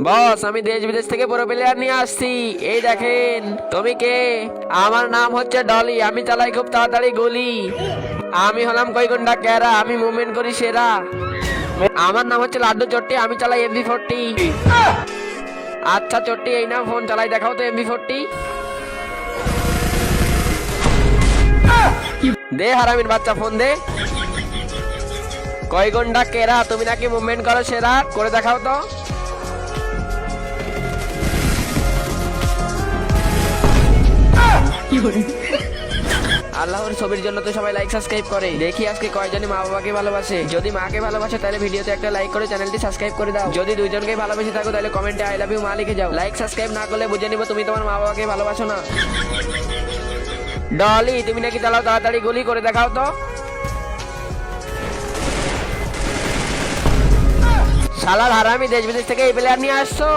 বস, আমি দেশ বিদেশ থেকে বড় প্লেয়ার নিয়ে আসছি। এই দেখেন। তুমি কে? আমার নাম হচ্ছে ডলি, আমি চালাই খুব তাড়াতাড়ি গুলি। আমি হলাম কইগুন্ডা ক্যারা, আমি মুভমেন্ট করি সেরা। আমার নাম হচ্ছে লাড্ডু চট্টি, আমি চালাই MB40। আচ্ছা চট্টি, এই নাও ফোন, চালাই দেখাও তো MB40। দে হারামির বাচ্চা, ফোন দে। কইগুন্ডা কেরা, তুমি নাকি মুভমেন্ট করো সেরা, করে দেখাও তো। আল্লাহর ছবির জন্য তো সবাই লাইক সাবস্ক্রাইব করে। দেখি আজকে কয়জনই মা বাবাকে ভালোবাসে। যদি মাকে ভালোবাসে তাহলে ভিডিওতে একটা লাইক করে চ্যানেলটি সাবস্ক্রাইব করে দাও। যদি দুইজনকে ভালোবেসে থাকো তাহলে কমেন্টে আই লাভ ইউ মা লিখে যাও। লাইক সাবস্ক্রাইব না করলে বুঝে নিব তুমি তোমার মা বাবাকে ভালোবাসো না। ডলি, তুমি নাকি চালাও তাড়াতাড়ি গুলি, করে দেখাও তো। শালার হারামি, দেশ বিদেশ থেকে এই প্লেয়ার নিয়ে আসছো।